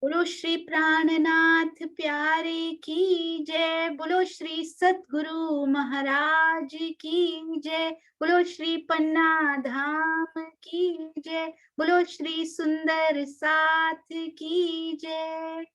बोलो श्री प्राणनाथ प्यारे की जय। बोलो श्री सतगुरु महाराज की जय। बोलो श्री पन्ना धाम की जय। बोलो श्री सुंदर साथ की जय।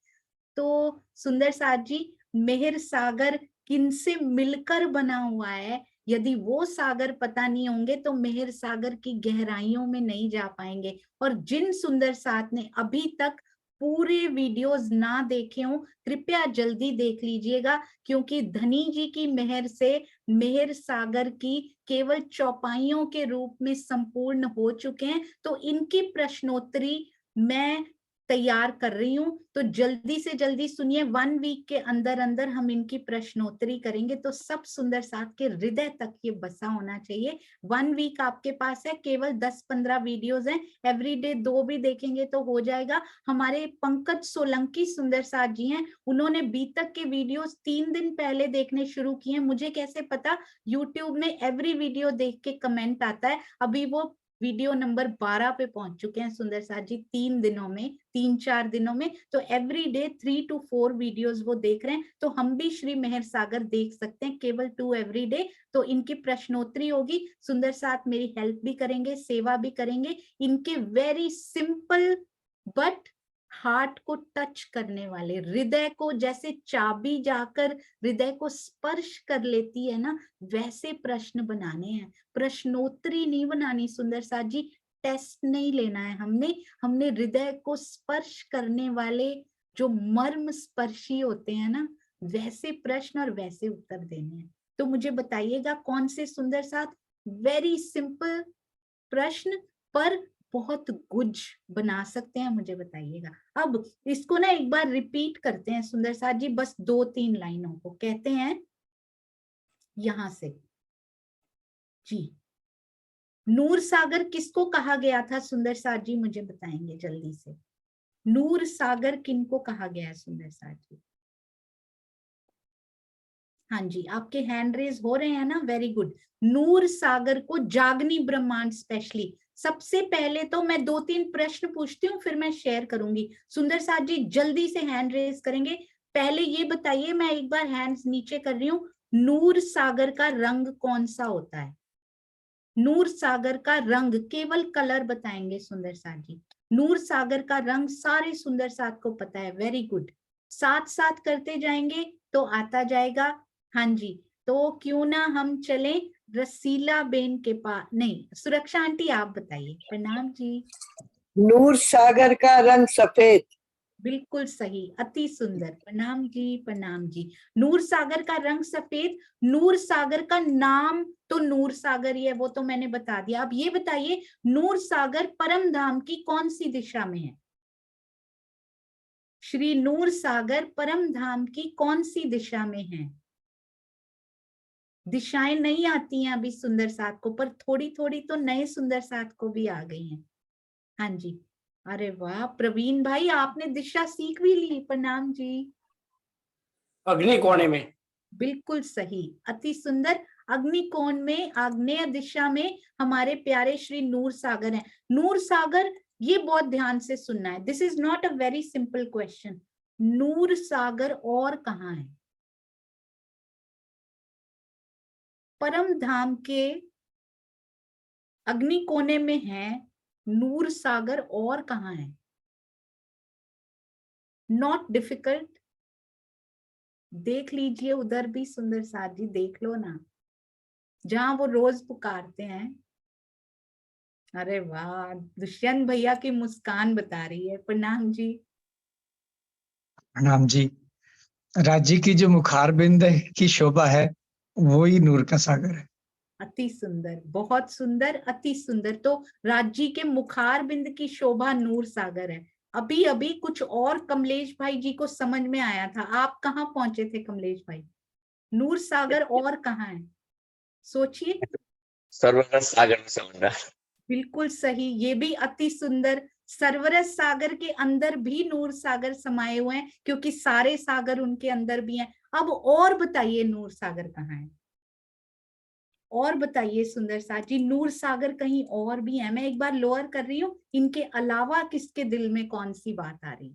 तो सुंदर साथ जी, मेहर सागर किनसे मिलकर बना हुआ है? यदि वो सागर पता नहीं होंगे तो मेहर सागर की गहराइयों में नहीं जा पाएंगे। और जिन सुंदर साथ ने अभी तक पूरे वीडियोस ना देखे हो, कृपया जल्दी देख लीजिएगा, क्योंकि धनी जी की मेहर से मेहर सागर की केवल चौपाइयों के रूप में संपूर्ण हो चुके हैं। तो इनकी प्रश्नोत्तरी मैं तैयार कर रही हूं, तो जल्दी से जल्दी सुनिए। 1 वीक के अंदर अंदर हम इनकी प्रश्नोत्तरी करेंगे, तो सब सुंदर साथ के हृदय तक ये बसा होना चाहिए। 1 वीक आपके पास है, केवल 10-15 वीडियोस हैं, एवरीडे 2 भी देखेंगे तो हो जाएगा। हमारे पंकज सोलंकी सुंदर साथ जी हैं, उन्होंने बीतक के वीडियोस 3 दिन पहले देखने शुरू किए। मुझे कैसे पता? यूट्यूब में एवरी वीडियो देख के कमेंट आता है। अभी वो वीडियो नंबर 12 पे पहुंच चुके हैं सुंदर साथ जी, 3 दिनों में, 3-4 दिनों में। तो एवरी डे 3 to 4 वीडियोस वो देख रहे हैं, तो हम भी श्री मेहर सागर देख सकते हैं, केवल 2 एवरी डे। तो इनकी प्रश्नोत्तरी होगी, सुंदर साथ मेरी हेल्प भी करेंगे, सेवा भी करेंगे। इनके वेरी सिंपल बट हार्ट को टच करने वाले, हृदय को जैसे चाबी जाकर हृदय को स्पर्श कर लेती है ना, वैसे प्रश्न बनाने हैं। प्रश्नोत्तरी नहीं बनानी सुंदर साथ जी, टेस्ट नहीं लेना है हमने। हमने हृदय को स्पर्श करने वाले, जो मर्म स्पर्शी होते हैं ना, वैसे प्रश्न और वैसे उत्तर देने हैं। तो मुझे बताइएगा कौन से सुंदर साथ वेरी सिंपल प्रश्न पर बहुत गुज बना सकते हैं, मुझे बताइएगा। अब इसको ना एक बार रिपीट करते हैं सुंदर साथ जी, बस 2-3 लाइनों को कहते हैं यहां से जी। नूर सागर किसको कहा गया था सुंदर साथ जी, मुझे बताएंगे जल्दी से। नूर सागर किनको कहा गया है सुंदर साथ जी? हाँ जी, आपके हैंड रेज हो रहे हैं ना, वेरी गुड। नूर सागर को जागनी ब्रह्मांड स्पेशली। सबसे पहले तो मैं 2-3 प्रश्न पूछती हूँ, फिर मैं शेयर करूंगी। सुंदर साथ जी जल्दी से हैंड रेज करेंगे। पहले ये बताइए, मैं एक बार हैंड्स नीचे कर रही हूँ, नूर सागर का रंग कौन सा होता है? नूर सागर का रंग, केवल कलर बताएंगे सुंदर साथ जी। नूर सागर का रंग सारे सुंदर साथ को पता है, वेरी गुड। साथ साथ करते जाएंगे तो आता जाएगा। हाँ जी, तो क्यों ना हम चलें रसीला बेन के पास। नहीं, सुरक्षा आंटी आप बताइए। प्रणाम जी। नूर सागर का रंग सफेद। बिल्कुल सही, अति सुंदर, प्रणाम जी, प्रणाम जी। नूर सागर का रंग सफेद। नूर सागर का नाम तो नूर सागर ही है, वो तो मैंने बता दिया। अब ये बताइए, नूर सागर परम धाम की कौन सी दिशा में है? श्री नूर सागर परम धाम की कौन सी दिशा में है? दिशाएं नहीं आती हैं अभी सुंदर साथ को, पर थोड़ी थोड़ी तो नए सुंदर साथ को भी आ गई हैं। हाँ जी, अरे वाह प्रवीण भाई, आपने दिशा सीख भी ली, प्रणाम जी। अग्नि कोणे में। बिल्कुल सही, अति सुंदर। अग्निकोण में, आग्नेय दिशा में हमारे प्यारे श्री नूर सागर हैं। नूर सागर, ये बहुत ध्यान से सुनना है, this is not a very simple question. Noor Sagar और कहाँ है? परम धाम के अग्नि कोने में है नूर सागर, और कहाँ है? नॉट डिफिकल्ट, देख लीजिए उधर भी सुंदर साथ जी, देख लो ना, जहां वो रोज पुकारते हैं। अरे वाह, दुष्यंत भैया की मुस्कान बता रही है, प्रणाम जी। प्रणाम जी। राज्य की जो मुखारबिंद की शोभा है, वो ही नूर का सागर है। अति सुंदर, बहुत सुंदर, अति सुंदर। तो राज्य के मुखार बिंद की शोभा नूर सागर है। अभी अभी कुछ और कमलेश भाई जी को समझ में आया था, आप कहाँ पहुंचे थे कमलेश भाई? नूर सागर और कहाँ है? सोचिए। सर्वरस सागर में समुद्र। बिल्कुल सही, ये भी अति सुंदर। सर्वरस सागर के अंदर भी नूर सागर समाये हुए हैं, क्योंकि सारे सागर उनके अंदर भी हैं। अब और बताइए नूर सागर कहाँ है? और बताइए सुंदर साथ जी, नूर सागर कहीं और भी है? मैं एक बार लोअर कर रही हूँ, इनके अलावा किसके दिल में कौन सी बात आ रही?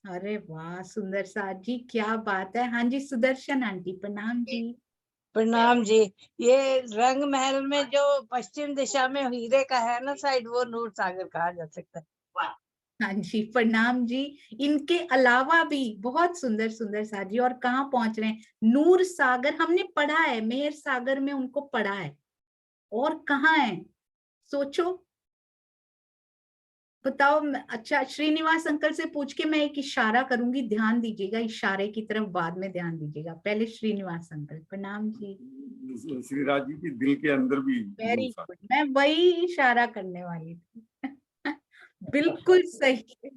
अरे वाह सुंदर साथ जी, क्या बात है। हाँ जी सुदर्शन आंटी प्रणाम जी। प्रणाम जी। ये रंग महल में जो पश्चिम दिशा में हीरे का है ना साइड, वो नूर सागर कहा जा सकता है। हाँ जी प्रणाम जी। इनके अलावा भी बहुत सुंदर सुंदर साथ जी, और कहाँ पहुंच रहे हैं, नूर सागर हमने पढ़ा है, मेहर सागर में उनको पढ़ा है, और कहाँ है सोचो, बताओ। अच्छा श्रीनिवास अंकल से पूछ के मैं एक इशारा करूंगी, ध्यान दीजिएगा, इशारे की तरफ बाद में ध्यान दीजिएगा। पहले श्रीनिवास अंकल प्रणाम जी। श्रीराज जी के दिल के अंदर भी वेरी गुड, मैं वही इशारा करने वाली थी। बिल्कुल सही।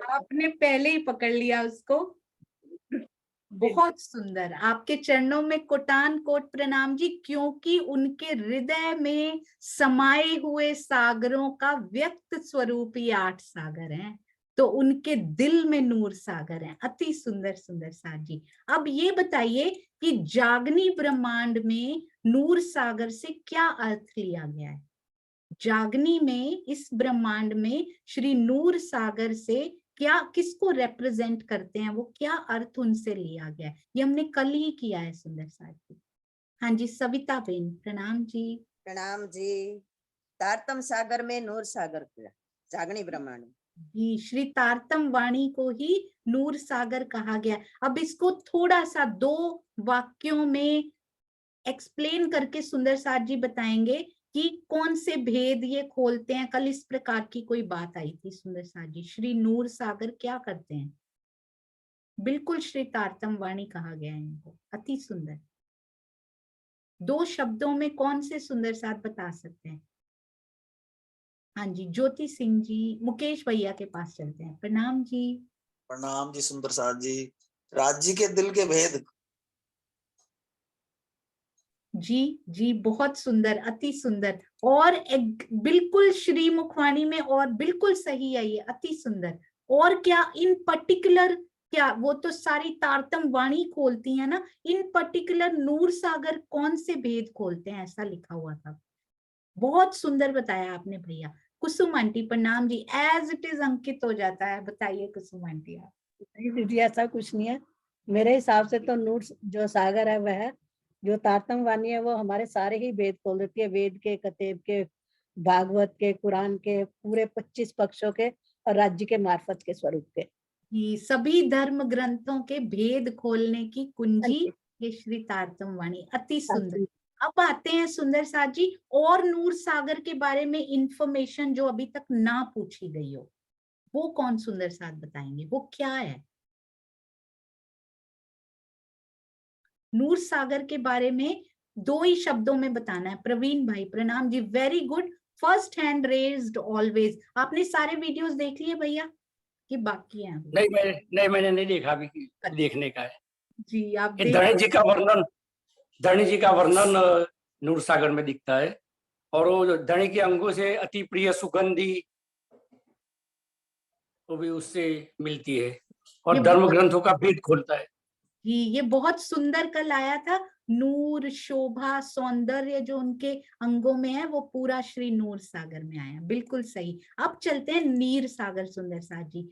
आपने पहले ही पकड़ लिया उसको। बहुत सुंदर, आपके चरणों में कोटान कोट प्रणाम जी, क्योंकि उनके हृदय में समाये हुए सागरों का व्यक्त स्वरूप ही 8 सागर हैं, तो उनके दिल में नूर सागर हैं। अति सुंदर सुंदर साथ जी। अब ये बताइए कि जागनी ब्रह्मांड में नूर सागर से क्या अर्थ लिया गया है। जागनी में, इस ब्रह्मांड में श्री नूर सागर से क्या, किसको रिप्रेजेंट करते हैं वो, क्या अर्थ उनसे लिया गया है, ये हमने कल ही किया है सुंदर साथ जी। हाँ जी सविता बेन प्रणाम जी। प्रणाम जी। तारतम सागर में नूर सागर किया, जागनी ब्रह्मांड में। जी श्री तारतम वाणी को ही नूर सागर कहा गया। अब इसको थोड़ा सा 2 वाक्यों में एक्सप्लेन करके सुंदर साथ जी बताएंगे कि कौन से भेद ये खोलते हैं। कल इस प्रकार की कोई बात आई थी सुंदर साथ जी, श्री नूर सागर क्या करते हैं। बिल्कुल श्री तारतम वाणी कहा गया है इनको, अति सुंदर। 2 शब्दों में कौन से सुंदर साथ बता सकते हैं। हाँ जी ज्योति सिंह जी, मुकेश भैया के पास चलते हैं प्रणाम जी। प्रणाम जी सुंदर साथ जी। राज्य के दिल के भेद। जी जी बहुत सुंदर, अति सुंदर, और बिल्कुल श्री मुखवाणी में, और बिल्कुल सही है ये, अति सुंदर। और क्या इन पर्टिकुलर, क्या वो तो सारी तारतम वाणी खोलती है ना, इन पर्टिकुलर नूर सागर कौन से भेद खोलते हैं, ऐसा लिखा हुआ था। बहुत सुंदर बताया आपने भैया। कुसुम आंटी प्रणाम जी, एज इट इज अंकित हो जाता है, बताइए कुसुम आंटी आप। नहीं दीदी, ऐसा कुछ नहीं है। मेरे हिसाब से तो नूर जो सागर है वह, जो तारतम वाणी है वो हमारे सारे ही वेद खोल देती है, वेद के, कतेब के, भागवत के, कुरान के, पूरे 25 पक्षों के, और राज्य के मार्फत के स्वरूप के। ये सभी धर्म ग्रंथों के भेद खोलने की कुंजी हाँ ये श्री तारतम वाणी, अति सुंदर। जी। अब आते हैं सुंदर साथ जी, और नूर सागर के बारे में इंफॉर्मेशन जो अभी तक ना पूछी गई हो, वो कौन सुंदर साथ बताएंगे, वो क्या है। नूर सागर के बारे में 2 ही शब्दों में बताना है। प्रवीण भाई प्रणाम ji, very good, first hand raised always. आपने सारे वीडियोस देख लिए भैया कि बाकी हैं अभी। मैंने नहीं देखा, अभी देखने का है। जी आप ये देख, धनी जी का वर्णन नूर सागर में दिखता है, और वो धनी के अंगों से अति प्रिय सुगंधी वो भी उससे मिलती है, और ये धर्म ग्रंथों का भेद खोलता है। जी ये बहुत सुंदर कल आया था, नूर शोभा सौंदर्य जो उनके अंगों में है वो पूरा श्री नूर सागर में आया, बिल्कुल सही। अब चलते हैं नीर सागर सुंदर साथ जी।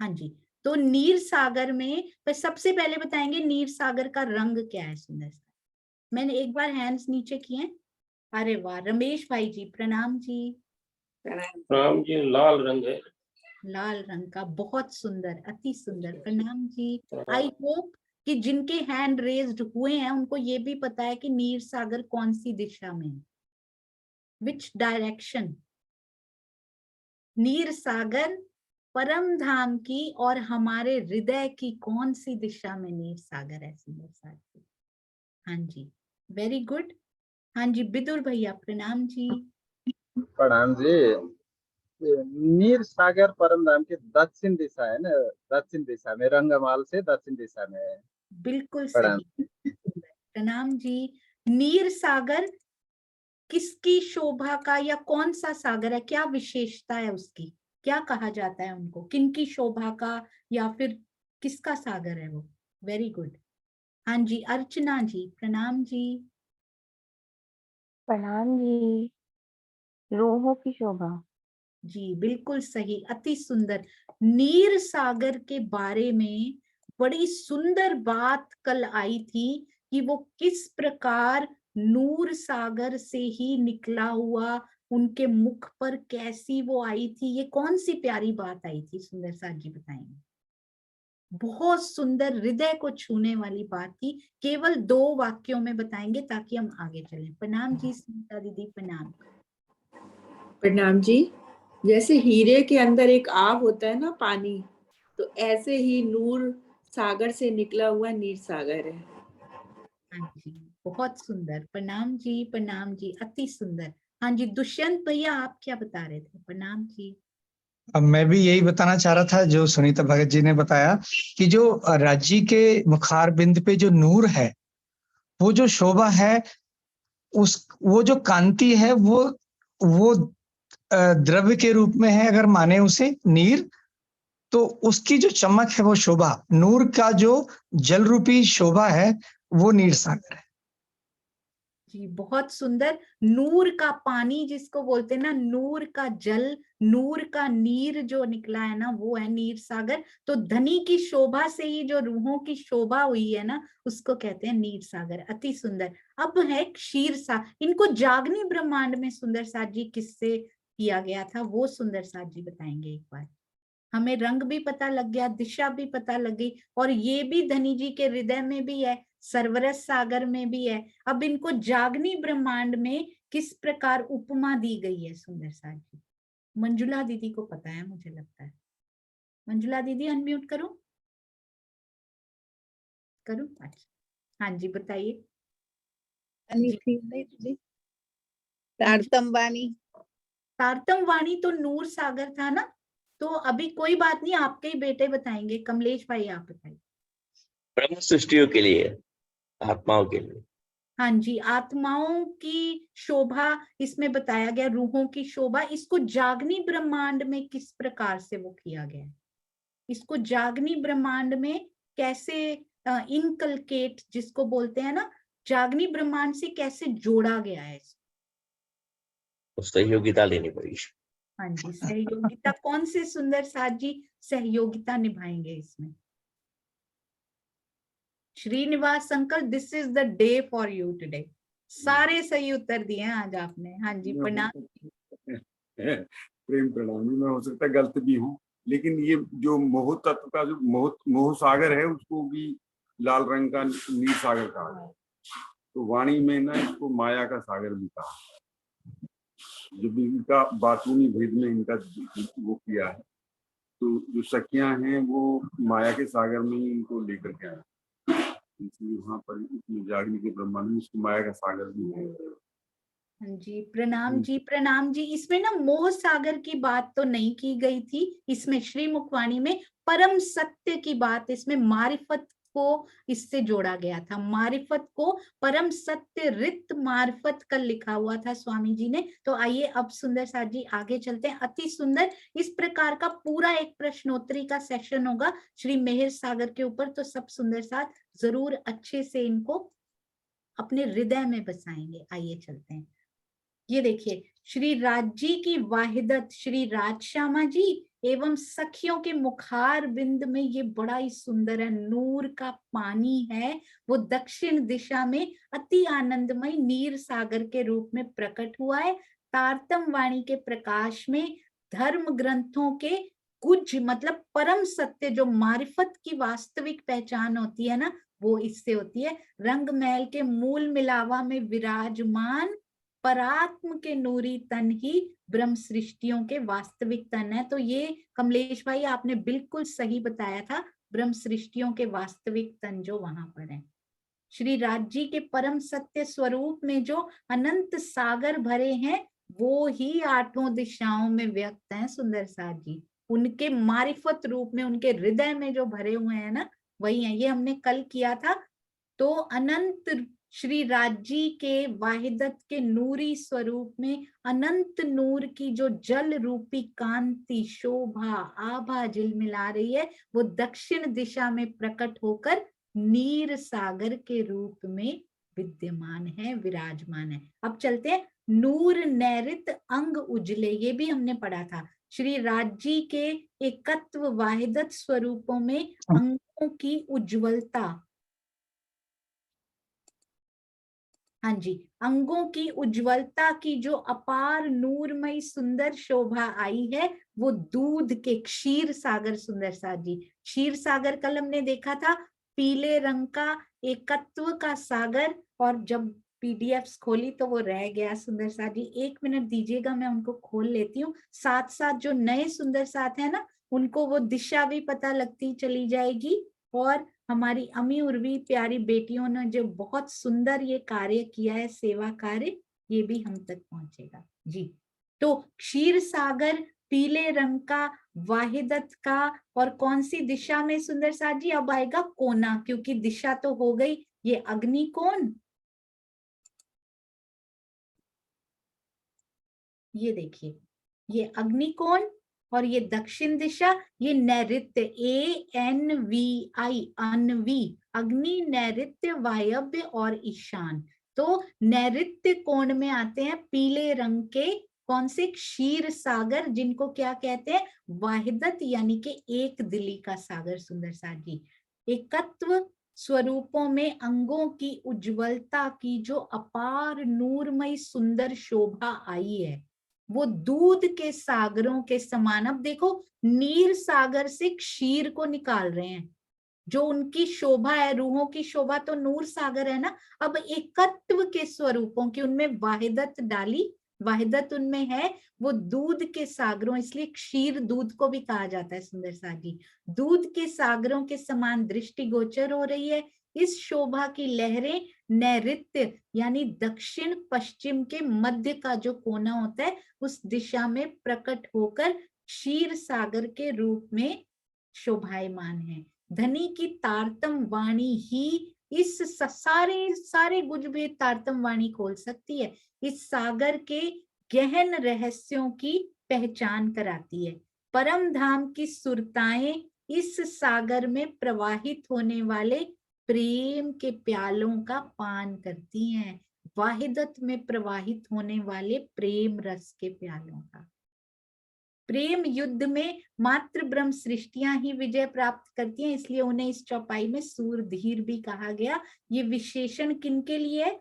हाँ जी, तो नीर सागर में पर सबसे पहले बताएंगे नीर सागर का रंग क्या है सुंदर साथ। मैंने एक बार हैंड्स नीचे किए हैं। अरे वाह रमेश भाई जी प्रणाम जी। प्रणाम जी, लाल रंग है। लाल रंग का, बहुत सुंदर, अति सुंदर प्रणाम जी। आई होप कि जिनके हैंड रेज्ड हुए हैं उनको ये भी पता है कि नीर सागर कौन सी दिशा में है, विच डायरेक्शन। नीर सागर परम धाम की और हमारे हृदय की कौन सी दिशा में नीर सागर है सुंदर साथ जी। हाँ जी वेरी गुड। हाँ जी बिदुर भैया प्रणाम जी। प्रणाम जी। ये नीर सागर परम धाम की दक्षिण दिशा है ना, दक्षिण दिशा में, रंगमाल से दक्षिण दिशा में है। बिल्कुल प्रणाम। सही, प्रणाम जी। नीर सागर किसकी शोभा का, या कौन सा सागर है, क्या विशेषता है उसकी, क्या कहा जाता है उनको, किनकी शोभा का, या फिर किसका सागर है वो। Very good. हाँ जी अर्चना जी प्रणाम जी। प्रणाम जी। रूहों की शोभा। जी बिल्कुल सही, अति सुंदर। नीर सागर के बारे में बड़ी सुंदर बात कल आई थी कि वो किस प्रकार नूर सागर से ही निकला हुआ, उनके मुख पर कैसी वो आई थी। ये कौन सी प्यारी बात आई थी, सुंदर साथ जी बताएंगे। बहुत सुंदर, हृदय को छूने वाली बात थी। केवल 2 वाक्यों में बताएंगे ताकि हम आगे चलें। प्रणाम जी सुनीता दीदी, प्रणाम। प्रणाम जी। जैसे हीरे के अंदर एक आग होता है ना पानी, तो ऐसे ही नूर सागर से निकला हुआ नीर सागर है। हाँ जी, बहुत सुंदर। प्रणाम जी, प्रणाम जी, अति सुंदर। हाँ जी, दुष्यंत भैया आप क्या बता रहे थे? प्रणाम जी। अब मैं भी यही बताना चाह रहा था जो सुनीता भगत जी ने बताया कि जो राज्य के मुखार बिंद पे जो नूर है, वो जो शोभा है, वो जो कांति है, वो द्रव्य के रूप में है। अगर माने उसे नीर, तो उसकी जो चमक है वो शोभा, नूर का जो जल रूपी शोभा है वो नीर सागर है। जी बहुत सुंदर। नूर का पानी जिसको बोलते हैं ना, नूर का जल, नूर का नीर जो निकला है ना, वो है नीर सागर। तो धनी की शोभा से ही जो रूहों की शोभा हुई है ना, उसको कहते हैं नीर सागर। अति सुंदर। अब है क्षीर सा, इनको जागनी ब्रह्मांड में सुंदर साथ जी किससे किया गया था, वो सुंदर साथ जी बताएंगे एक बार। हमें रंग भी पता लग गया, दिशा भी पता लग गई, और ये भी धनी जी के हृदय में भी है, सर्वरस सागर में भी है। अब इनको जागनी ब्रह्मांड में किस प्रकार उपमा दी गई है, सुंदर साथ जी। मंजुला दीदी को पता है मुझे लगता है। मंजुला दीदी अनम्यूट करो, करो। अच्छा हाँ जी बताइए जी। तारतम वाणी। तारतम वाणी तो नूर सागर था ना, तो अभी कोई बात नहीं, आपके ही बेटे बताएंगे। कमलेश भाई आप बताइए। ब्रह्म सृष्टियों के लिए, आत्माओं के लिए। हाँ जी, आत्माओं की शोभा इसमें बताया गया, रूहों की शोभा। इसको जागनी ब्रह्मांड में किस प्रकार से वो किया गया है, इसको जागनी ब्रह्मांड में कैसे इनकलकेट जिसको बोलते हैं ना, जागनी ब्रह्मांड से कैसे जोड़ा गया है इसको। तो सहयोगिता लेनी पड़ी। हाँ जी, सहयोगिता। कौन से सुंदर साथ जी सहयोगिता निभाएंगे इसमें? Srinivas uncle, this is the day for you today. सारे सही उत्तर दिए हैं आज आपने। हाँ जी प्रणाम। प्रेम प्रणामी। मैं हो सकता है गलत भी हूँ, लेकिन ये जो मोह तत्व का जो मोह सागर है, उसको भी लाल रंग का नील सागर कहा है। तो वाणी में ना इसको माया का सागर भी कहा, जो भी इनका बातूनी भेद में इनका वो किया है। तो जो सखियां हैं वो माया के सागर में ही इनको लेकर के आए, इसलिए वहां पर जागने के ब्रह्मांड में इसको माया का सागर भी है। हाँ जी प्रणाम जी, प्रणाम जी। इसमें ना मोह सागर की बात तो नहीं की गई थी, इसमें श्री मुखवाणी में परम सत्य की बात, इसमें मारिफत को इससे जोड़ा गया था। मारिफत को परम सत्य रित मार्फत कल लिखा हुआ था स्वामी जी ने। तो आइए अब सुंदर साथ जी आगे चलते हैं। अति सुंदर। इस प्रकार का पूरा एक प्रश्नोत्तरी का सेशन होगा श्री मेहर सागर के ऊपर, तो सब सुंदर साथ जरूर अच्छे से इनको अपने हृदय में बसाएंगे। आइए चलते हैं। ये देखिए, श्री राजी की वाहिदत श्री राजश्यामा जी एवं सखियों के मुखार बिंद में ये बड़ा ही सुंदर है। नूर का पानी है, वो दक्षिण दिशा में अति आनंदमय नीर सागर के रूप में प्रकट हुआ है। तारतम वाणी के प्रकाश में धर्म ग्रंथों के कुछ मतलब परम सत्य जो मारिफत की वास्तविक पहचान होती है ना, वो इससे होती है। रंग महल के मूल मिलावा में विराजमान परात्म के नूरी तन ही ब्रह्म सृष्टियों के वास्तविक तन है। तो ये कमलेश भाई आपने बिल्कुल सही बताया था, ब्रह्म सृष्टियों के वास्तविक तन जो वहां पर है। श्री राज्य के परम सत्य स्वरूप में जो अनंत सागर भरे हैं, वो ही आठों दिशाओं में व्यक्त हैं सुंदर साथ जी। उनके मारिफत रूप में, उनके हृदय में जो भरे हुए हैं ना, वही है। ये हमने कल किया था। तो अनंत श्री राज्य के वाहिदत के नूरी स्वरूप में अनंत नूर की जो जल रूपी कांति शोभा आभा झिलमिला रही है, वो दक्षिण दिशा में प्रकट होकर नीर सागर के रूप में विद्यमान है, विराजमान है। अब चलते हैं, नूर नैरित अंग उजले, ये भी हमने पढ़ा था। श्री राज्य के एकत्व वाहिदत स्वरूपों में अंगों की उज्ज्वलता, हाँ जी, अंगों की उज्ज्वलता की जो अपार नूरमयी सुंदर शोभा आई है, वो दूध के क्षीर सागर सुंदर साथ जी। क्षीर सागर कल हमने देखा था, पीले रंग का एकत्व का सागर, और जब पीडीएफ्स खोली तो वो रह गया सुंदर साथ जी। 1 मिनट दीजिएगा, मैं उनको खोल लेती हूँ। साथ साथ जो नए सुंदर साथ है ना, उनको वो दिशा भी पता लगती चली जाएगी, और हमारी अमी उर्वी प्यारी बेटियों ने जो बहुत सुंदर ये कार्य किया है, सेवा कार्य, ये भी हम तक पहुंचेगा जी। तो क्षीर सागर पीले रंग का, वाहिदत का, और कौन सी दिशा में सुंदर साथ जी? अब आएगा कोना, क्योंकि दिशा तो हो गई, ये अग्नि कोण, ये देखिए, ये अग्निकोण, और ये दक्षिण दिशा, ये नैऋत्य, ANVI, अनवी, अग्नि नैऋत्य वायव्य और ईशान। तो नैऋत्य कोण में आते हैं पीले रंग के कौन से? क्षीर सागर, जिनको क्या कहते हैं? वाहिदत, यानी कि एक दिली का सागर सुंदर साथ जी। एकत्व स्वरूपों में अंगों की उज्ज्वलता की जो अपार नूरमय सुंदर शोभा आई है, वो दूध के सागरों के समान। अब देखो, नीर सागर से क्षीर को निकाल रहे हैं, जो उनकी शोभा है, रूहों की शोभा तो नूर सागर है ना। अब एकत्व के स्वरूपों की उनमें वाहिदत डाली, वाहिदत उनमें है, वो दूध के सागरों, इसलिए क्षीर दूध को भी कहा जाता है सुंदर साथ जी। दूध के सागरों के समान दृष्टि गोचर हो रही है। इस शोभा की लहरें नैऋत्य यानी दक्षिण पश्चिम के मध्य का जो कोना होता है, उस दिशा में प्रकट होकर क्षीर सागर के रूप में शोभायमान है। धनी की तारतम वाणी ही इस सारे गुजभेद तारतम वाणी खोल सकती है, इस सागर के गहन रहस्यों की पहचान कराती है। परम धाम की सुरताएं इस सागर में प्रवाहित होने वाले प्रेम के प्यालों का पान करती हैं, वाहिदत में प्रवाहित होने वाले प्रेम रस के प्यालों का। प्रेम युद्ध में मात्र ब्रह्म सृष्टियां ही विजय प्राप्त करती हैं, इसलिए उन्हें इस चौपाई में सूरधीर भी कहा गया। ये विशेषण किनके लिए है?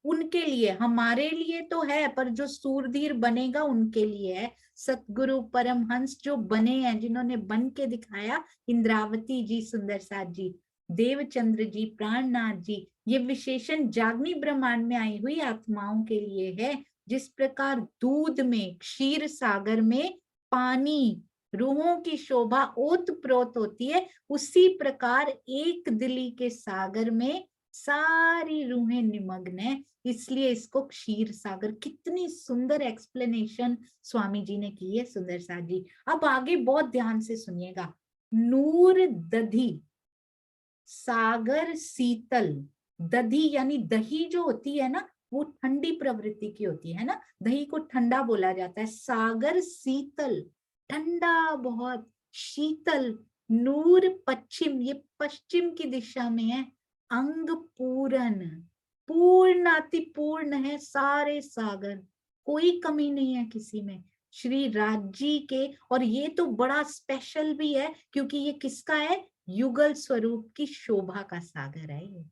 उनके लिए, हमारे लिए तो है, पर जो सूरधीर बनेगा उनके लिए है। सतगुरु परमहंस जो बने हैं, जिन्होंने बन के दिखाया, इंद्रावती जी, सुंदर साथ जी, देवचंद्र जी, प्राणनाथ जी, ये विशेषण जागनी ब्रह्मांड में आई हुई आत्माओं के लिए है। जिस प्रकार दूध में, क्षीर सागर में पानी, रूहों की शोभा ओतप्रोत होती है, उसी प्रकार एक दिली के सागर में सारी रूहें निमग्न है, इसलिए इसको क्षीर सागर। कितनी सुंदर एक्सप्लेनेशन स्वामी जी ने की है सुंदर साथ जी। अब आगे बहुत ध्यान से सुनिएगा। नूर दधी सागर शीतल, दधी यानी दही जो होती है ना, वो ठंडी प्रवृत्ति की होती है ना, दही को ठंडा बोला जाता है। सागर शीतल, ठंडा बहुत, शीतल। नूर पश्चिम, ये पश्चिम की दिशा में है। अंग पूर्ण, पूर्ण अति पूर्ण है सारे सागर, कोई कमी नहीं है किसी में। श्री राज्य के, और ये तो बड़ा स्पेशल भी है, क्योंकि ये किसका है? युगल स्वरूप की शोभा का सागर है ये।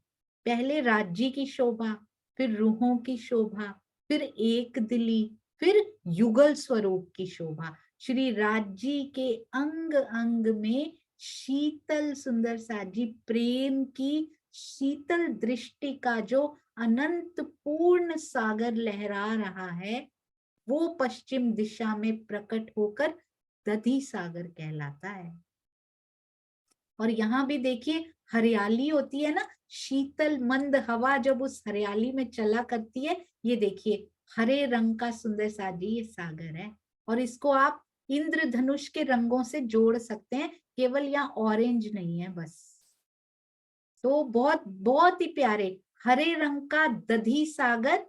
पहले राज्य की शोभा, फिर रूहों की शोभा, फिर एक दिली, फिर युगल स्वरूप की शोभा। श्री राज्य के अंग अंग में शीतल सुंदर साथ जी, प्रेम की शीतल दृष्टि का जो अनंत पूर्ण सागर लहरा रहा है, वो पश्चिम दिशा में प्रकट होकर दधी सागर कहलाता है। और यहाँ भी देखिए, हरियाली होती है ना, शीतल मंद हवा जब उस हरियाली में चला करती है, ये देखिए हरे रंग का सुंदर सा जी ये सागर है। और इसको आप इंद्रधनुष के रंगों से जोड़ सकते हैं, केवल यहाँ ऑरेंज नहीं है बस। तो बहुत बहुत ही प्यारे हरे रंग का दधी सागर,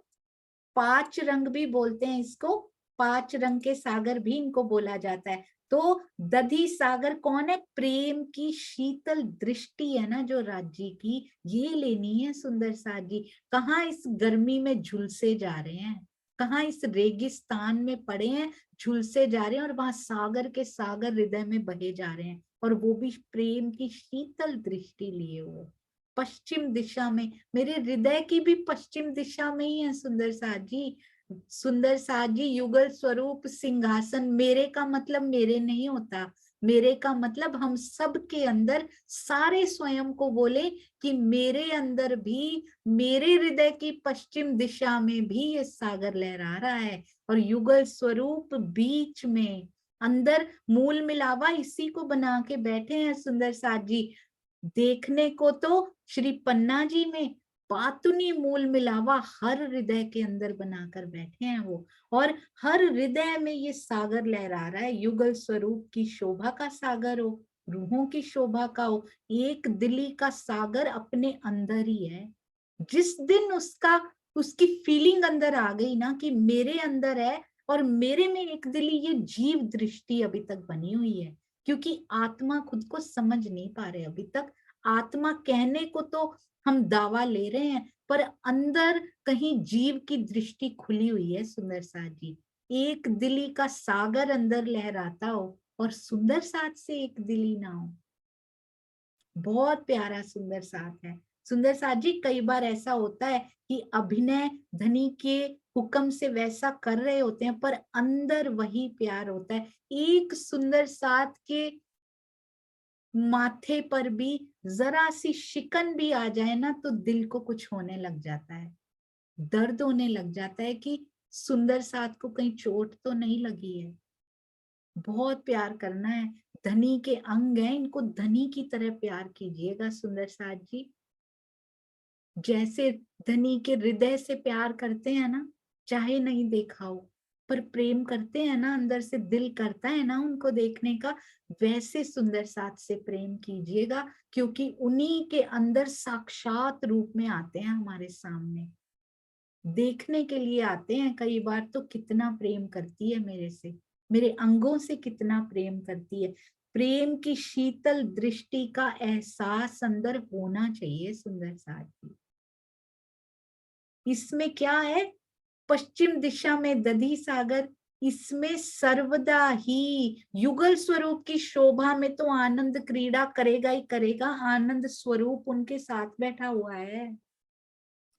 5 रंग भी बोलते हैं इसको, 5 रंग के सागर भी इनको बोला जाता है। तो दधी सागर कौन है? प्रेम की शीतल दृष्टि है ना जो राज्य की, ये लेनी है सुंदर साथ जी। कहाँ इस गर्मी में झुलसे जा रहे हैं, कहाँ इस रेगिस्तान में पड़े हैं, झुलसे जा रहे हैं, और वहां सागर के सागर हृदय में बहे जा रहे हैं, और वो भी प्रेम की शीतल दृष्टि लिए हुए पश्चिम दिशा में। मेरे हृदय की भी पश्चिम दिशा में ही है सुंदर साथ जी। सुंदर साथ जी, युगल स्वरूप सिंहासन, मेरे का मतलब मेरे नहीं होता, मेरे का मतलब हम सब के अंदर सारे स्वयं को बोले कि मेरे अंदर भी, मेरे हृदय की पश्चिम दिशा में भी ये सागर लहरा रहा है, और युगल स्वरूप बीच में, अंदर मूल मिलावा इसी को बना के बैठे हैं सुंदर साथ जी। देखने को तो श्री पन्ना जी में पातुनी मूल मिलावा हर हृदय के अंदर बनाकर बैठे हैं वो, और हर हृदय में ये सागर लहरा रहा है। युगल स्वरूप की शोभा का सागर हो, रूहों की शोभा का हो, एक दिली का सागर अपने अंदर ही है। जिस दिन उसकी फीलिंग अंदर आ गई ना कि मेरे अंदर है और मेरे में एक दिली, ये जीव दृष्टि अभी तक बनी हुई है, क्योंकि आत्मा खुद को समझ नहीं पा रहे अभी तक। आत्मा कहने को तो हम दावा ले रहे हैं, पर अंदर कहीं जीव की दृष्टि खुली हुई है सुंदर साथ जी। एक दिली का सागर अंदर लहराता हो और सुंदर साथ से एक दिली ना हो। बहुत प्यारा सुंदर साथ है सुंदर साथ जी। कई बार ऐसा होता है कि अभिनय धनी के हुक्म से वैसा कर रहे होते हैं, पर अंदर वही प्यार होता है। एक सुंदर साथ के माथे पर भी जरा सी शिकन भी आ जाए ना तो दिल को कुछ होने लग जाता है, दर्द होने लग जाता है कि सुंदर साथ को कहीं चोट तो नहीं लगी है। बहुत प्यार करना है। धनी के अंग हैं, इनको धनी की तरह प्यार कीजिएगा सुंदर साथ जी। जैसे धनी के हृदय से प्यार करते हैं ना, चाहे नहीं देखा हो पर प्रेम करते हैं ना, अंदर से दिल करता है ना उनको देखने का, वैसे सुंदर साथ से प्रेम कीजिएगा, क्योंकि उन्हीं के अंदर साक्षात रूप में आते हैं हमारे सामने, देखने के लिए आते हैं। कई बार तो कितना प्रेम करती है मेरे से, मेरे अंगों से कितना प्रेम करती है। प्रेम की शीतल दृष्टि का एहसास अंदर होना चाहिए सुंदर साथ जी। इसमें क्या है? पश्चिम दिशा में दधी सागर, इसमें सर्वदा ही युगल स्वरूप की शोभा में तो आनंद क्रीड़ा करेगा ही करेगा। आनंद स्वरूप उनके साथ बैठा हुआ है।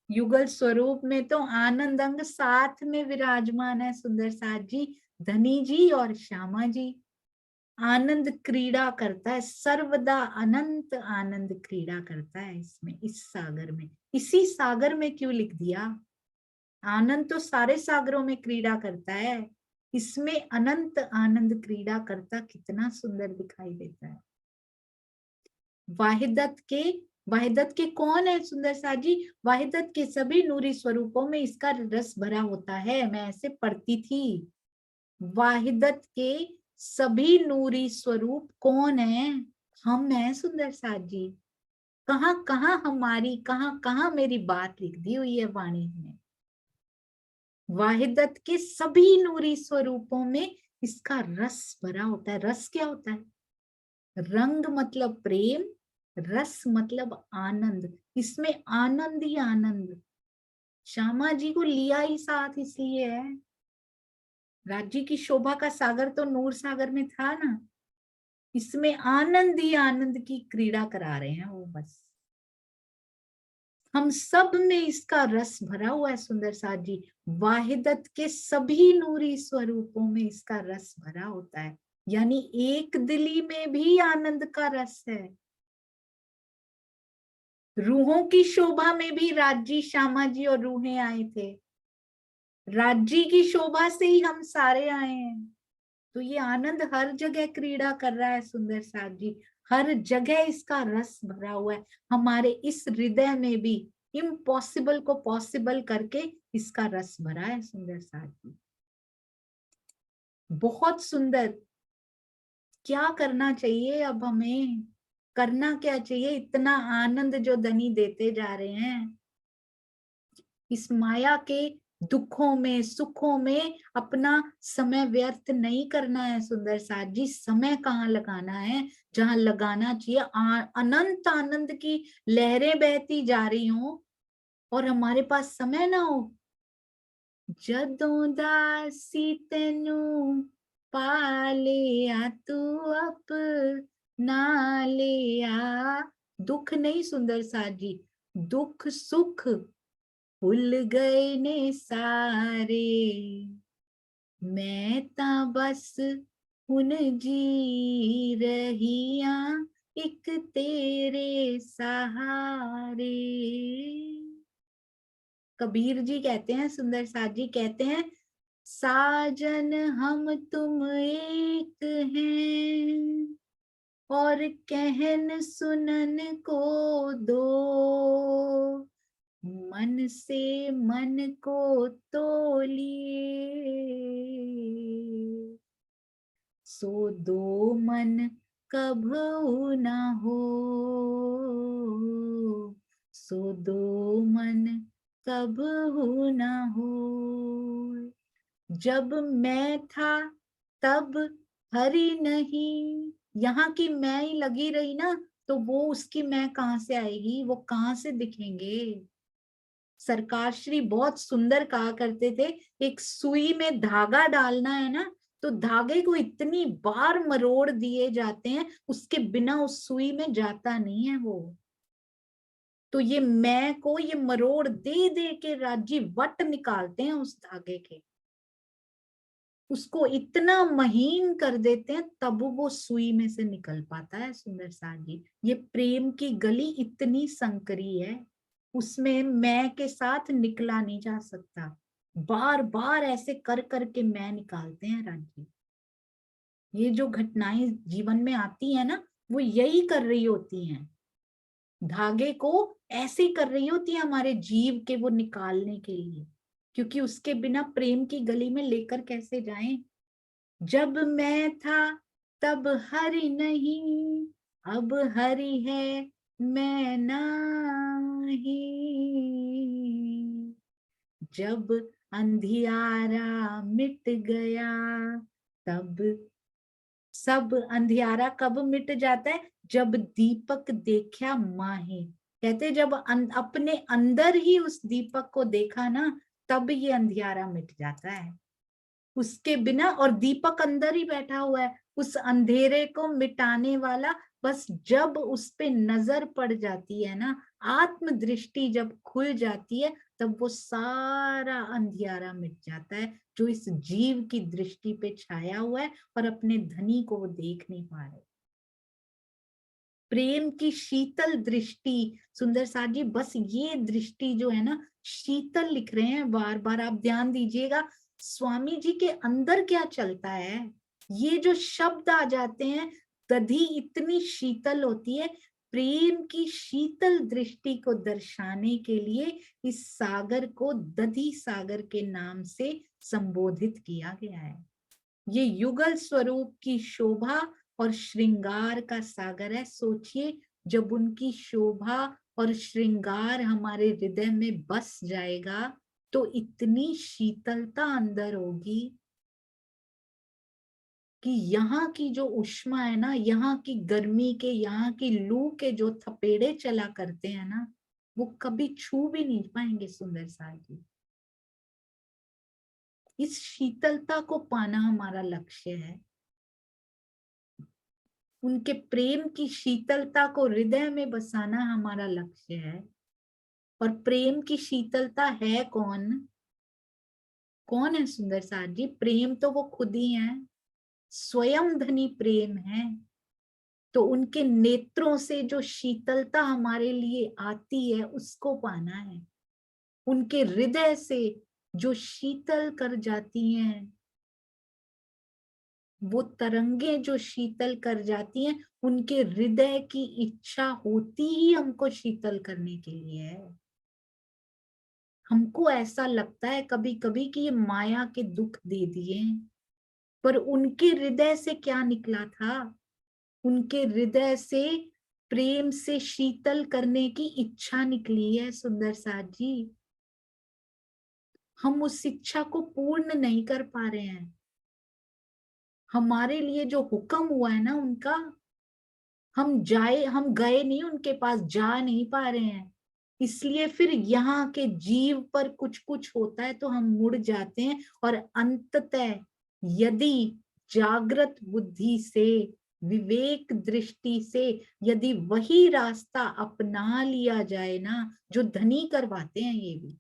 युगल स्वरूप में तो आनंद अंग साथ में विराजमान है सुंदर साथ जी। धनी जी और श्यामा जी आनंद क्रीड़ा करता है, सर्वदा अनंत आनंद क्रीड़ा करता है इसमें, इस सागर में। इसी सागर में क्यों लिख दिया? आनंद तो सारे सागरों में क्रीड़ा करता है, इसमें अनंत आनंद क्रीड़ा करता कितना सुंदर दिखाई देता है। वाहिदत के कौन है सुंदर साथ जी? वाहिदत के सभी नूरी स्वरूपों में इसका रस भरा होता है। मैं ऐसे पढ़ती थी, वाहिदत के सभी नूरी स्वरूप कौन है? हम हैं सुंदर साथ जी। कहाँ कहाँ हमारी, कहाँ कहाँ मेरी बात लिख दी हुई है वाणी में। वाहिदत के सभी नूरी स्वरूपों में इसका रस भरा होता है। रस क्या होता है? रंग मतलब प्रेम, रस मतलब आनंद। इसमें आनंद ही आनंद। श्यामा जी को लिया ही साथ इसलिए है, राज्य की शोभा का सागर तो नूर सागर में था ना, इसमें आनंद ही आनंद की क्रीड़ा करा रहे हैं वो। बस हम सब में इसका रस भरा हुआ है सुंदर साथ जी। वाहिदत के सभी नूरी स्वरूपों में इसका रस भरा होता है, यानी एक दिली में भी आनंद का रस है। रूहों की शोभा में भी राज्य, श्यामा जी और रूहें आए थे। राज्य की शोभा से ही हम सारे आए हैं। तो ये आनंद हर जगह क्रीड़ा कर रहा है सुंदर साथ जी, हर जगह इसका रस भरा हुआ है। हमारे इस हृदय में भी इम्पॉसिबल को पॉसिबल करके इसका रस भरा है सुंदर साथ जी। बहुत सुंदर। क्या करना चाहिए अब हमें? करना क्या चाहिए? इतना आनंद जो धनी देते जा रहे हैं, इस माया के दुखों में सुखों में अपना समय व्यर्थ नहीं करना है सुंदर साथ जी। समय कहाँ लगाना है, जहाँ लगाना चाहिए अनंत आनंद की लहरें बहती जा रही हो और हमारे पास समय ना हो। जदों दासी तेनू पालिया तू अपना लिया। दुख नहीं सुंदर साथ जी, दुख सुख भुल गए ने सारे, मैं ता बस हुन जी रही हां एक तेरे सहारे। कबीर जी कहते हैं, सुंदर साथ जी कहते हैं, साजन हम तुम एक हैं और कहन सुनन को दो, मन से मन को तोलिए सो दो मन कभू न हो, सो दो मन कभू न हो। जब मैं था तब हरि नहीं, यहाँ की मैं ही लगी रही ना तो वो उसकी मैं कहाँ से आएगी, वो कहाँ से दिखेंगे। सरकार श्री बहुत सुंदर कहा करते थे, एक सुई में धागा डालना है ना तो धागे को इतनी बार मरोड़ दिए जाते हैं, उसके बिना उस सुई में जाता नहीं है वो। तो ये मैं को ये मरोड़ दे दे के राज्य वट निकालते हैं उस धागे के, उसको इतना महीन कर देते हैं तब वो सुई में से निकल पाता है। सुंदर साथ जी, ये प्रेम की गली इतनी संकरी है, उसमें मैं के साथ निकला नहीं जा सकता। बार बार ऐसे कर करके मैं निकालते हैं राज्य। ये जो घटनाएं जीवन में आती है ना वो यही कर रही होती हैं, धागे को ऐसे कर रही होती है हमारे जीव के वो निकालने के लिए, क्योंकि उसके बिना प्रेम की गली में लेकर कैसे जाएं। जब मैं था तब हरि नहीं, अब हरि है मैं नाही, जब अंधियारा मिट गया तब, सब अंधियारा कब मिट जाता है, जब दीपक देखा माही। कहते जब अपने अंदर ही उस दीपक को देखा ना तब ये अंधियारा मिट जाता है। उसके बिना, और दीपक अंदर ही बैठा हुआ है, उस अंधेरे को मिटाने वाला, बस जब उस पे नजर पड़ जाती है ना, आत्म दृष्टि जब खुल जाती है तब वो सारा अंधियारा मिट जाता है जो इस जीव की दृष्टि पे छाया हुआ है और अपने धनी को वो देख नहीं पा रहे। प्रेम की शीतल दृष्टि सुंदर साथ जी, बस ये दृष्टि जो है ना शीतल लिख रहे हैं बार बार, आप ध्यान दीजिएगा स्वामी जी के अंदर क्या चलता है। ये जो शब्द आ जाते हैं, दधी इतनी शीतल होती है, प्रेम की शीतल दृष्टि को दर्शाने के लिए इस सागर को दधी सागर के नाम से संबोधित किया गया है। ये युगल स्वरूप की शोभा और श्रृंगार का सागर है। सोचिए जब उनकी शोभा और श्रृंगार हमारे हृदय में बस जाएगा तो इतनी शीतलता अंदर होगी कि यहाँ की जो उष्मा है ना, यहाँ की गर्मी के, यहाँ की लू के जो थपेड़े चला करते हैं ना, वो कभी छू भी नहीं पाएंगे सुंदर साथ जी। इस शीतलता को पाना हमारा लक्ष्य है। उनके प्रेम की शीतलता को हृदय में बसाना हमारा लक्ष्य है। और प्रेम की शीतलता है कौन? कौन है सुंदर साथ जी? प्रेम तो वो खुद ही है, स्वयं धनी प्रेम है। तो उनके नेत्रों से जो शीतलता हमारे लिए आती है उसको पाना है। उनके हृदय से जो शीतल कर जाती हैं, वो तरंगे जो शीतल कर जाती हैं, उनके हृदय की इच्छा होती ही हमको शीतल करने के लिए है। हमको ऐसा लगता है कभी कभी कि ये माया के दुख दे दिए, पर उनके हृदय से क्या निकला था? उनके हृदय से प्रेम से शीतल करने की इच्छा निकली है सुंदर साथ जी। हम उस इच्छा को पूर्ण नहीं कर पा रहे हैं। हमारे लिए जो हुक्म हुआ है ना उनका, हम गए नहीं उनके पास, जा नहीं पा रहे हैं। इसलिए फिर यहाँ के जीव पर कुछ कुछ होता है तो हम मुड़ जाते हैं, और अंततः यदि जागृत बुद्धि से, विवेक दृष्टि से यदि वही रास्ता अपना लिया जाए ना, जो धनी करवाते हैं ये भी,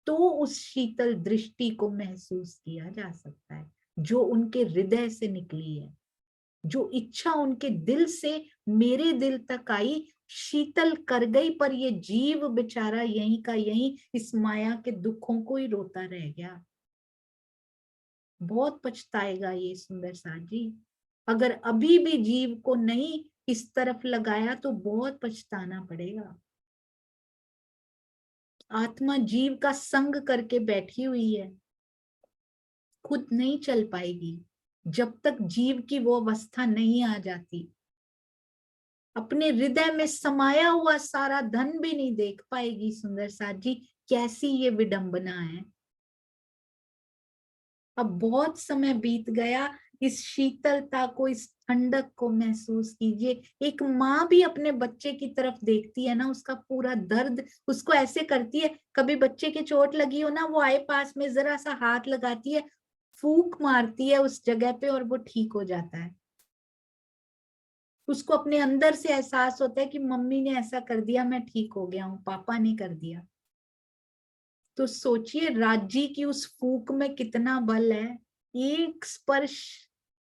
तो उस शीतल दृष्टि को महसूस किया जा सकता है जो उनके हृदय से निकली है, जो इच्छा उनके दिल से मेरे दिल तक आई, शीतल कर गई, पर ये जीव बेचारा यहीं का यहीं इस माया के दुखों को ही रोता रह गया। बहुत पछताएगा ये सुंदर साथ जी। अगर अभी भी जीव को नहीं इस तरफ लगाया तो बहुत पछताना पड़ेगा। आत्मा जीव का संग करके बैठी हुई है, खुद नहीं चल पाएगी जब तक जीव की वो अवस्था नहीं आ जाती। अपने हृदय में समाया हुआ सारा धन भी नहीं देख पाएगी सुंदर साथ जी। कैसी ये विडंबना है। अब बहुत समय बीत गया, इस शीतलता को, इस ठंडक को महसूस कीजिए। एक माँ भी अपने बच्चे की तरफ देखती है ना, उसका पूरा दर्द उसको ऐसे करती है। कभी बच्चे के चोट लगी हो ना, वो आए पास में जरा सा हाथ लगाती है, फूंक मारती है उस जगह पे और वो ठीक हो जाता है। उसको अपने अंदर से एहसास होता है कि मम्मी ने ऐसा कर दिया, मैं ठीक हो गया हूं, पापा ने कर दिया। तो सोचिए राज्य की उस फूंक में कितना बल है। एक स्पर्श,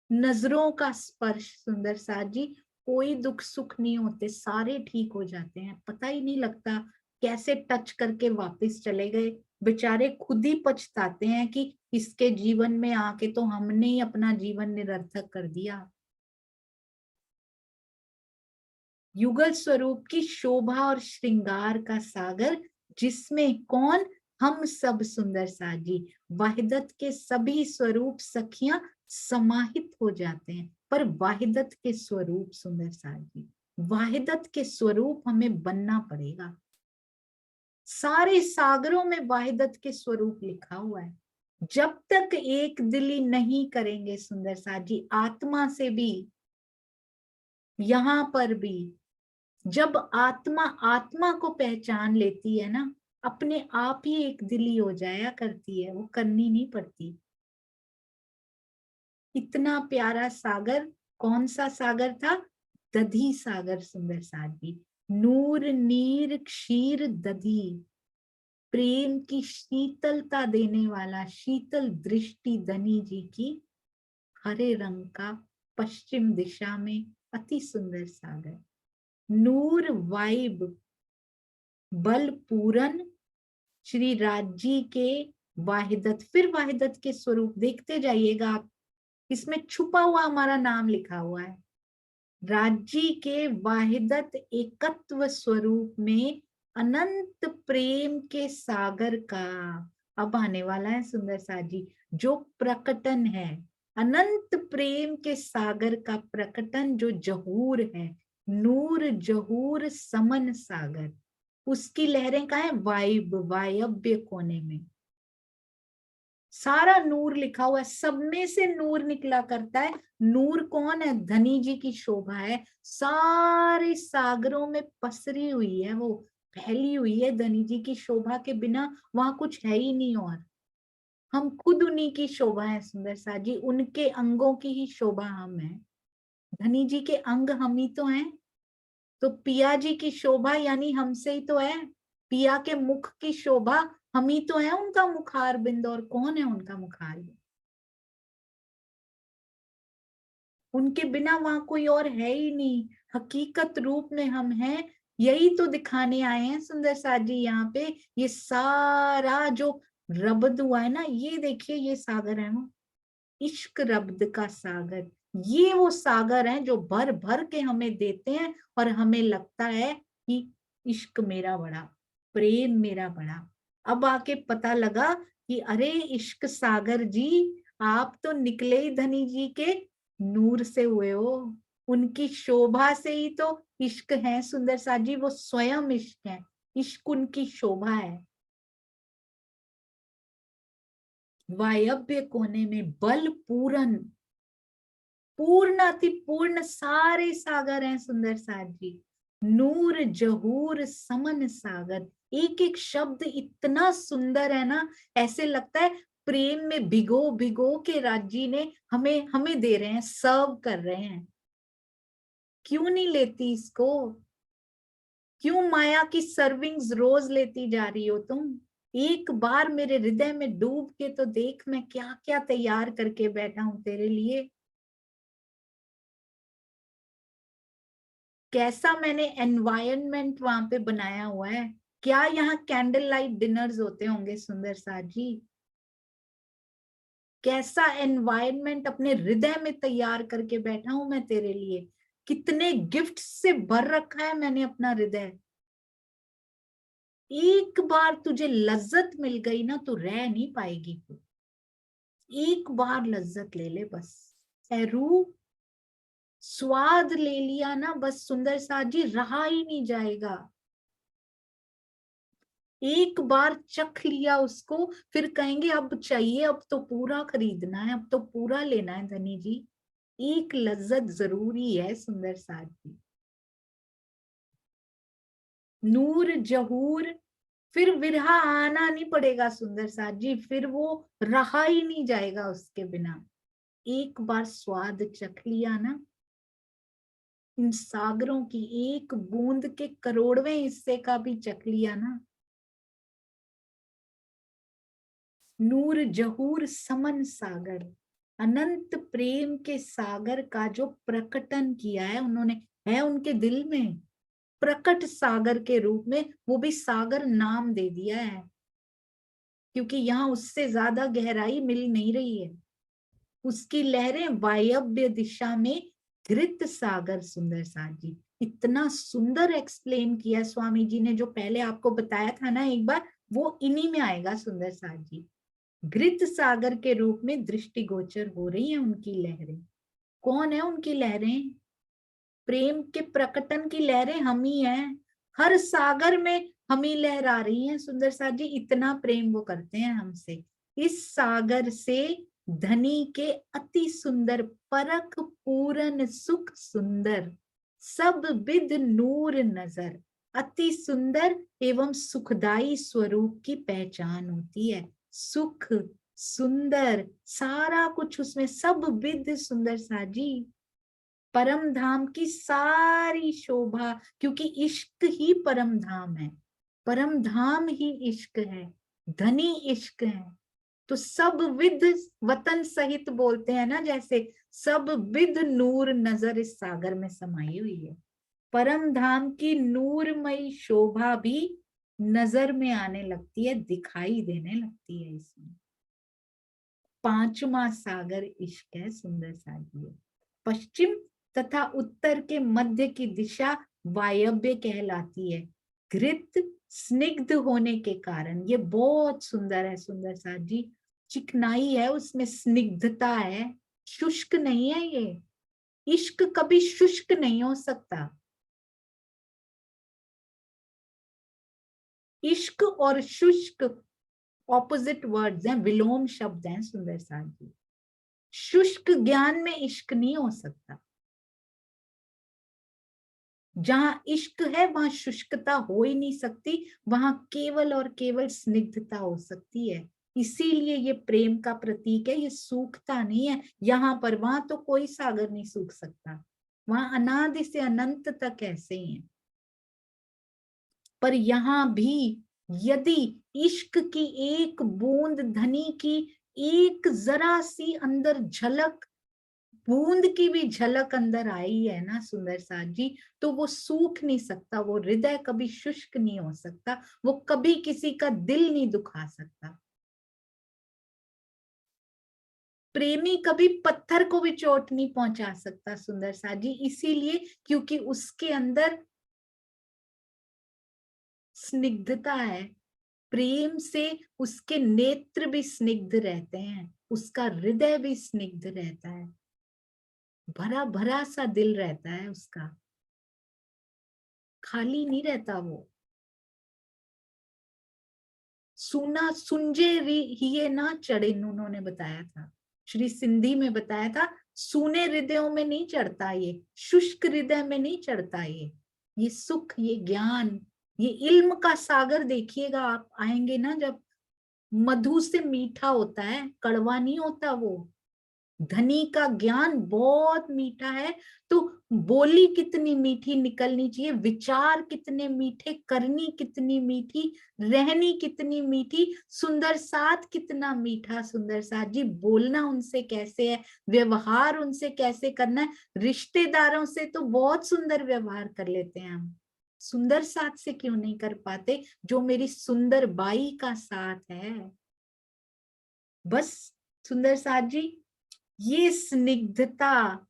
नजरों का स्पर्श सुंदर साथ जी, कोई दुख सुख नहीं होते, सारे ठीक हो जाते हैं। पता ही नहीं लगता कैसे टच करके वापस चले गए। बेचारे खुद ही पछताते हैं कि इसके जीवन में आके तो हमने ही अपना जीवन निरर्थक कर दिया। युगल स्वरूप की शोभा और श्रृंगार का सागर, जिसमें कौन, हम सब सुंदर साथ जी, वाहिदत के सभी स्वरूप सखियां समाहित हो जाते हैं। पर वाहिदत के स्वरूप सुंदर साथ जी, वाहिदत के स्वरूप हमें बनना पड़ेगा। सारे सागरों में वाहिदत के स्वरूप लिखा हुआ है। जब तक एक दिली नहीं करेंगे सुंदर साथ जी, आत्मा से भी, यहाँ पर भी, जब आत्मा आत्मा को पहचान लेती है ना, अपने आप ही एक दिली हो जाया करती है, वो करनी नहीं पड़ती। इतना प्यारा सागर, कौन सा सागर था? दधी सागर सुंदर साथ जी। नूर नीर क्षीर दधी, प्रेम की शीतलता देने वाला, शीतल दृष्टि धनी जी की, हरे रंग का, पश्चिम दिशा में अति सुंदर सागर। नूर वाइब बल पूरन श्री राज्य के वाहिदत, फिर वाहिदत के स्वरूप देखते जाइएगा आप, इसमें छुपा हुआ हमारा नाम लिखा हुआ है। राज्य के वाहिदत एकत्व स्वरूप में अनंत प्रेम के सागर का, अब आने वाला है सुंदर साथ जी, जो प्रकटन है, अनंत प्रेम के सागर का प्रकटन जो जहूर है, नूर जहूर समन सागर, उसकी लहरें कहाँ है? वाइब, वायव्य कोने में सारा नूर लिखा हुआ है। सब में से नूर निकला करता है। नूर कौन है? धनी जी की शोभा है, सारे सागरों में पसरी हुई है, वो फैली हुई है। धनी जी की शोभा के बिना वहां कुछ है ही नहीं। और हम खुद उन्हीं की शोभा है सुंदर साथ जी, उनके अंगों की ही शोभा हम है। धनी जी के अंग हम ही तो हैं। तो पिया जी की शोभा यानी हमसे ही तो है। पिया के मुख की शोभा हम ही तो है, उनका मुखार बिंद। और कौन है उनका मुखार बिंद? उनके बिना वहां कोई और है ही नहीं। हकीकत रूप में हम हैं, यही तो दिखाने आए हैं सुंदर साथ जी यहाँ पे। ये सारा जो रब्द हुआ है ना, ये देखिए, ये सागर है वो इश्क रब्द का सागर। ये वो सागर है जो भर भर के हमें देते हैं और हमें लगता है कि इश्क मेरा बड़ा, प्रेम मेरा बड़ा। अब आके पता लगा कि अरे इश्क सागर जी, आप तो निकले ही धनी जी के नूर से हुए हो। उनकी शोभा से ही तो इश्क है सुंदर साथ जी, वो स्वयं इश्क है। इश्क उनकी शोभा है। वायव्य कोने में बल पूर्ण, पूर्ण अति पूर्ण सारे सागर हैं सुंदर साथ जी। नूर जहूर समन सागर, एक एक शब्द इतना सुंदर है ना, ऐसे लगता है प्रेम में भिगो भिगो के राजी ने हमें हमें दे रहे हैं, सर्व कर रहे हैं। क्यों नहीं लेती इसको? क्यों माया की सर्विंग्स रोज लेती जा रही हो तुम? एक बार मेरे हृदय में डूब के तो देख, मैं क्या क्या तैयार करके बैठा हूं तेरे लिए। कैसा मैंने एनवायरनमेंट वहां पे बनाया हुआ है। क्या यहाँ कैंडल लाइट डिनर्स होते होंगे सुंदर साथ जी? कैसा एनवायरनमेंट अपने हृदय में तैयार करके बैठा हूं मैं तेरे लिए। कितने गिफ्ट से भर रखा है मैंने अपना हृदय। एक बार तुझे लज्जत मिल गई ना तो रह नहीं पाएगी तू। एक बार लज्जत ले ले बस। है रूह, स्वाद ले लिया ना बस सुंदर साथ जी, रहा ही नहीं जाएगा। एक बार चख लिया उसको, फिर कहेंगे अब चाहिए, अब तो पूरा खरीदना है, अब तो पूरा लेना है धनी जी। एक लज्जत जरूरी है सुंदर साथ जी। नूर जहूर, फिर विरहा आना नहीं पड़ेगा सुंदर साथ जी, फिर वो रहा ही नहीं जाएगा उसके बिना। एक बार स्वाद चख लिया ना इन सागरों की, एक बूंद के करोड़वें हिस्से का भी चख लिया ना। नूर जहूर समन सागर, अनंत प्रेम के सागर का जो प्रकटन किया है उन्होंने, है उनके दिल में प्रकट सागर के रूप में, वो भी सागर नाम दे दिया है, क्योंकि यहाँ उससे ज्यादा गहराई मिल नहीं रही है। उसकी लहरें वायव्य दिशा में घृत सागर। सुंदर साथ जी, इतना सुंदर एक्सप्लेन किया स्वामी जी ने, जो पहले आपको बताया था ना एक बार, वो इन्हीं में आएगा सुंदर साथ जी। घृत सागर के रूप में दृष्टिगोचर हो रही है उनकी लहरें। कौन है उनकी लहरें? प्रेम के प्रकटन की लहरें हम ही हैं। हर सागर में हम ही लहरा रही हैं सुंदर साथ जी, इतना प्रेम वो करते हैं हमसे। इस सागर से धनी के अति सुंदर परख पूरन सुख सुंदर, सब विद नूर नजर। अति सुंदर एवं सुखदाई स्वरूप की पहचान होती है। सुख सुंदर सारा कुछ उसमें, सब विद सुंदर साथ जी। परम धाम की सारी शोभा, क्योंकि इश्क ही परम धाम है, परम धाम ही इश्क है, धनी इश्क है। तो सब विद वतन सहित बोलते हैं ना, जैसे सब विद नूर नजर इस सागर में समाई हुई है। परम धाम की नूरमयी शोभा भी नजर में आने लगती है, दिखाई देने लगती है इसमें। पांचवा सागर इश्क है सुंदर साथी। पश्चिम तथा उत्तर के मध्य की दिशा वायव्य कहलाती है। घृत स्निग्ध होने के कारण ये बहुत सुंदर है सुंदर साथ जी। चिकनाई है उसमें, स्निग्धता है, शुष्क नहीं है ये। इश्क कभी शुष्क नहीं हो सकता। इश्क और शुष्क ऑपोजिट वर्ड्स हैं, विलोम शब्द हैं सुंदर साथ जी। शुष्क ज्ञान में इश्क नहीं हो सकता। जहां इश्क है वहां शुष्कता हो ही नहीं सकती, वहां केवल और केवल स्निग्धता हो सकती है। इसीलिए ये प्रेम का प्रतीक है, ये सूखता नहीं है यहाँ पर, वहां तो कोई सागर नहीं सूख सकता, वहां अनादि से अनंत तक ऐसे ही है। पर यहाँ भी यदि इश्क की एक बूंद, धनी की एक जरा सी अंदर झलक, बूंद की भी झलक अंदर आई है ना सुंदर साथ जी, तो वो सूख नहीं सकता, वो हृदय कभी शुष्क नहीं हो सकता, वो कभी किसी का दिल नहीं दुखा सकता। प्रेमी कभी पत्थर को भी चोट नहीं पहुंचा सकता सुंदर साथ जी, इसीलिए क्योंकि उसके अंदर स्निग्धता है। प्रेम से उसके नेत्र भी स्निग्ध रहते हैं, उसका हृदय भी स्निग्ध रहता है, भरा भरा सा दिल रहता है उसका, खाली नहीं रहता वो। सुना सुंजे हिये ना चढ़े, उन्होंने बताया था, श्री सिंधी में बताया था, सूने हृदयों में नहीं चढ़ता ये, शुष्क हृदय में नहीं चढ़ता ये सुख, ये ज्ञान, ये इल्म का सागर देखिएगा आप आएंगे ना, जब मधु से मीठा होता है, कड़वा नहीं होता वो। धनी का ज्ञान बहुत मीठा है, तो बोली कितनी मीठी निकलनी चाहिए, विचार कितने मीठे, करनी कितनी मीठी, रहनी कितनी मीठी, सुंदर साथ कितना मीठा। सुंदर साथ जी बोलना उनसे कैसे है, व्यवहार उनसे कैसे करना है। रिश्तेदारों से तो बहुत सुंदर व्यवहार कर लेते हैं हम, सुंदर साथ से क्यों नहीं कर पाते, जो मेरी सुंदर बाई का साथ है। बस सुंदर साथ जी, ये स्निग्धता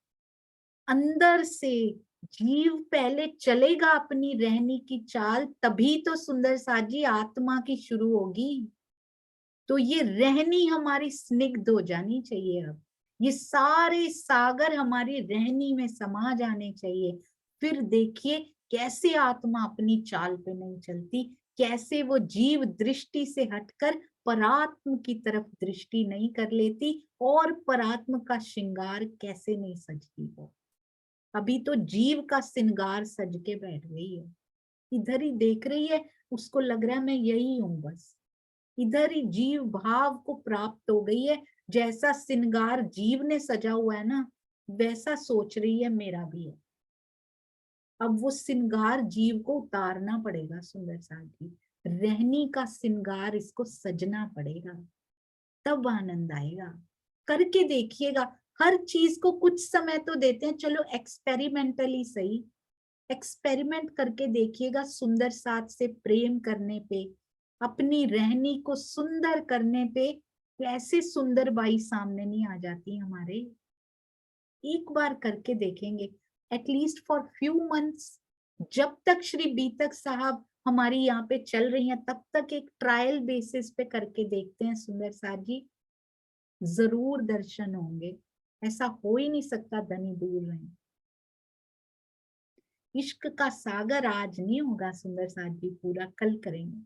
अंदर से, जीव पहले चलेगा अपनी रहनी की चाल, तभी तो सुंदर साथ जी आत्मा की शुरू होगी। तो ये रहनी हमारी स्निग्ध हो जानी चाहिए। अब ये सारे सागर हमारी रहनी में समा जाने चाहिए। फिर देखिए कैसे आत्मा अपनी चाल पे नहीं चलती, कैसे वो जीव दृष्टि से हटकर परात्म की तरफ दृष्टि नहीं कर लेती, और परात्म का श्रृंगार कैसे नहीं सजती वो। अभी तो जीव का श्रृंगार सज के बैठ गई है, इधर ही देख रही है, उसको लग रहा है मैं यही हूं बस, इधर ही जीव भाव को प्राप्त हो गई है। जैसा श्रृंगार जीव ने सजा हुआ है ना, वैसा सोच रही है मेरा भी है। अब वो श्रृंगार जीव को उतारना पड़ेगा। सुंदर साथ जी, रहनी का श्रृंगार इसको सजना पड़ेगा, तब आनंद आएगा। करके देखिएगा, हर चीज को कुछ समय तो देते हैं, चलो एक्सपेरिमेंटली सही, एक्सपेरिमेंट करके देखिएगा। सुंदर साथ से प्रेम करने पे, अपनी रहनी को सुंदर करने पे, कैसे सुंदर बाई सामने नहीं आ जाती हमारे। एक बार करके देखेंगे, एटलीस्ट फॉर फ्यू मंथ्स, जब तक श्री बीतक साहब हमारी यहाँ पे चल रही हैं, तब तक एक ट्रायल बेसिस पे करके देखते हैं। सुंदर साथ जी, जरूर दर्शन होंगे, ऐसा हो ही नहीं सकता धनी दूर रहे। इश्क का सागर आज नहीं होगा सुंदर साथ जी, पूरा कल करेंगे।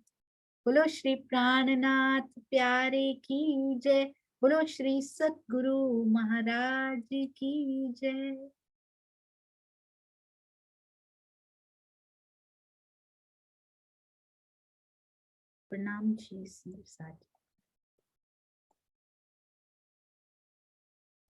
बोलो श्री प्राणनाथ प्यारे की जय, बोलो श्री सतगुरु महाराज की जय। प्रणाम जी सुंदर साथ जी।